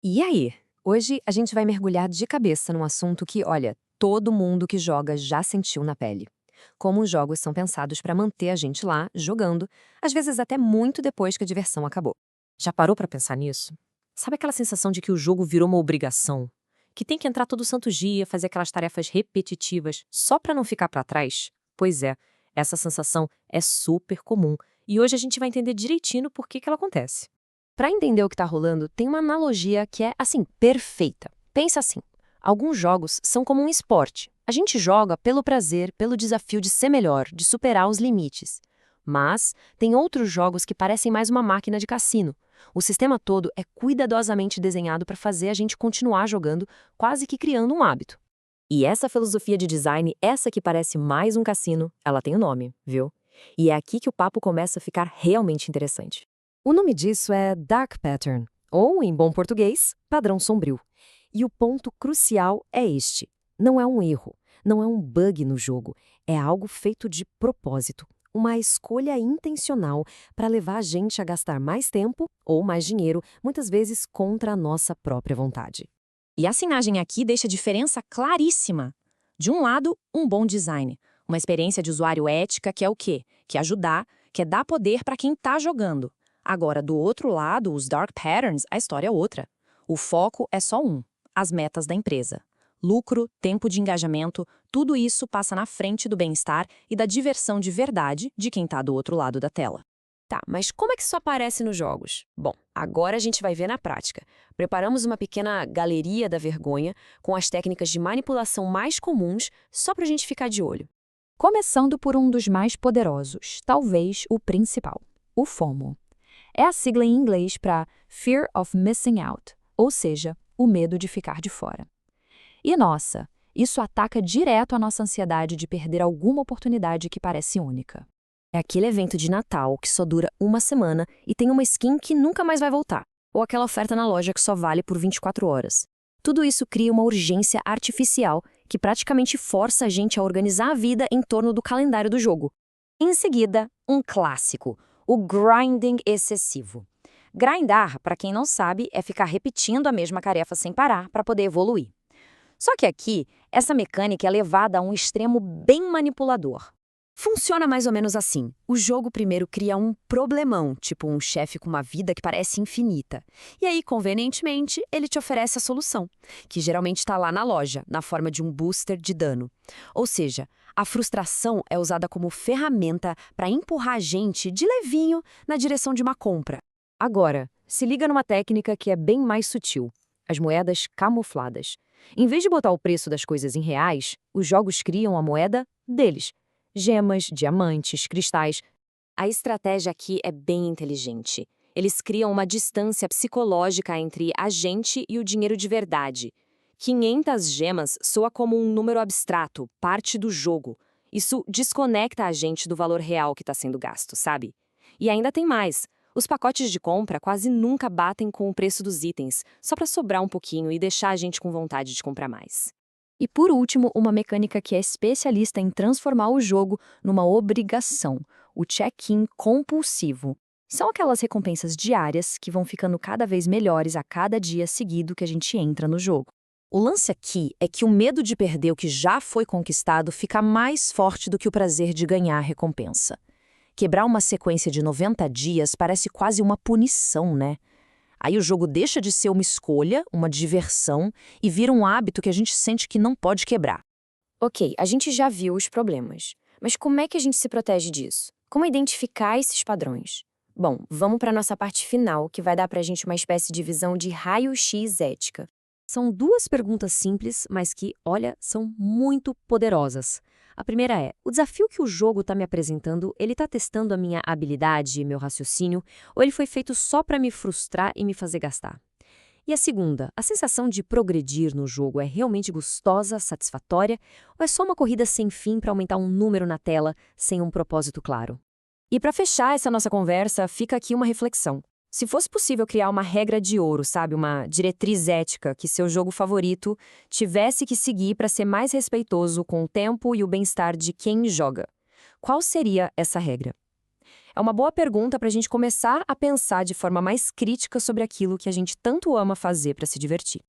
E aí? Hoje a gente vai mergulhar de cabeça num assunto que, olha, todo mundo que joga já sentiu na pele. Como os jogos são pensados para manter a gente lá, jogando, às vezes até muito depois que a diversão acabou. Já parou pra pensar nisso? Sabe aquela sensação de que o jogo virou uma obrigação? Que tem que entrar todo santo dia, fazer aquelas tarefas repetitivas só pra não ficar pra trás? Pois é, essa sensação é super comum e hoje a gente vai entender direitinho por que ela acontece. Para entender o que tá rolando, tem uma analogia que é, assim, perfeita. Pensa assim: alguns jogos são como um esporte. A gente joga pelo prazer, pelo desafio de ser melhor, de superar os limites. Mas tem outros jogos que parecem mais uma máquina de cassino. O sistema todo é cuidadosamente desenhado para fazer a gente continuar jogando, quase que criando um hábito. E essa filosofia de design, essa que parece mais um cassino, ela tem um nome, viu? E é aqui que o papo começa a ficar realmente interessante. O nome disso é Dark Pattern, ou, em bom português, padrão sombrio. E o ponto crucial é este: não é um erro, não é um bug no jogo, é algo feito de propósito, uma escolha intencional para levar a gente a gastar mais tempo ou mais dinheiro, muitas vezes contra a nossa própria vontade. E a assinagem aqui deixa a diferença claríssima. De um lado, um bom design, uma experiência de usuário ética que é o quê? Que é ajudar, que é dar poder para quem está jogando. Agora, do outro lado, os dark patterns, a história é outra. O foco é só um: as metas da empresa. Lucro, tempo de engajamento, tudo isso passa na frente do bem-estar e da diversão de verdade de quem está do outro lado da tela. Tá, mas como é que isso aparece nos jogos? Bom, agora a gente vai ver na prática. Preparamos uma pequena galeria da vergonha com as técnicas de manipulação mais comuns, só para a gente ficar de olho. Começando por um dos mais poderosos, talvez o principal, o FOMO. É a sigla em inglês para Fear of Missing Out, ou seja, o medo de ficar de fora. E nossa, isso ataca direto a nossa ansiedade de perder alguma oportunidade que parece única. É aquele evento de Natal que só dura uma semana e tem uma skin que nunca mais vai voltar, ou aquela oferta na loja que só vale por 24 horas. Tudo isso cria uma urgência artificial que praticamente força a gente a organizar a vida em torno do calendário do jogo. Em seguida, um clássico, o grinding excessivo. Grindar, para quem não sabe, é ficar repetindo a mesma tarefa sem parar para poder evoluir. Só que aqui, essa mecânica é levada a um extremo bem manipulador. Funciona mais ou menos assim. O jogo primeiro cria um problemão, tipo um chefe com uma vida que parece infinita. E aí, convenientemente, ele te oferece a solução, que geralmente está lá na loja, na forma de um booster de dano. Ou seja, a frustração é usada como ferramenta para empurrar a gente de levinho na direção de uma compra. Agora, se liga numa técnica que é bem mais sutil: as moedas camufladas. Em vez de botar o preço das coisas em reais, os jogos criam a moeda deles. Gemas, diamantes, cristais. A estratégia aqui é bem inteligente. Eles criam uma distância psicológica entre a gente e o dinheiro de verdade. 500 gemas soa como um número abstrato, parte do jogo. Isso desconecta a gente do valor real que está sendo gasto, sabe? E ainda tem mais. Os pacotes de compra quase nunca batem com o preço dos itens, só para sobrar um pouquinho e deixar a gente com vontade de comprar mais. E por último, uma mecânica que é especialista em transformar o jogo numa obrigação: o check-in compulsivo. São aquelas recompensas diárias que vão ficando cada vez melhores a cada dia seguido que a gente entra no jogo. O lance aqui é que o medo de perder o que já foi conquistado fica mais forte do que o prazer de ganhar a recompensa. Quebrar uma sequência de 90 dias parece quase uma punição, né? Aí o jogo deixa de ser uma escolha, uma diversão, e vira um hábito que a gente sente que não pode quebrar. Ok, a gente já viu os problemas. Mas como é que a gente se protege disso? Como identificar esses padrões? Bom, vamos para a nossa parte final, que vai dar para a gente uma espécie de visão de raio-x ética. São duas perguntas simples, mas que, olha, são muito poderosas. A primeira é: o desafio que o jogo está me apresentando, ele está testando a minha habilidade e meu raciocínio, ou ele foi feito só para me frustrar e me fazer gastar? E a segunda: a sensação de progredir no jogo é realmente gostosa, satisfatória, ou é só uma corrida sem fim para aumentar um número na tela, sem um propósito claro? E para fechar essa nossa conversa, fica aqui uma reflexão. Se fosse possível criar uma regra de ouro, sabe, uma diretriz ética que seu jogo favorito tivesse que seguir para ser mais respeitoso com o tempo e o bem-estar de quem joga, qual seria essa regra? É uma boa pergunta para a gente começar a pensar de forma mais crítica sobre aquilo que a gente tanto ama fazer para se divertir.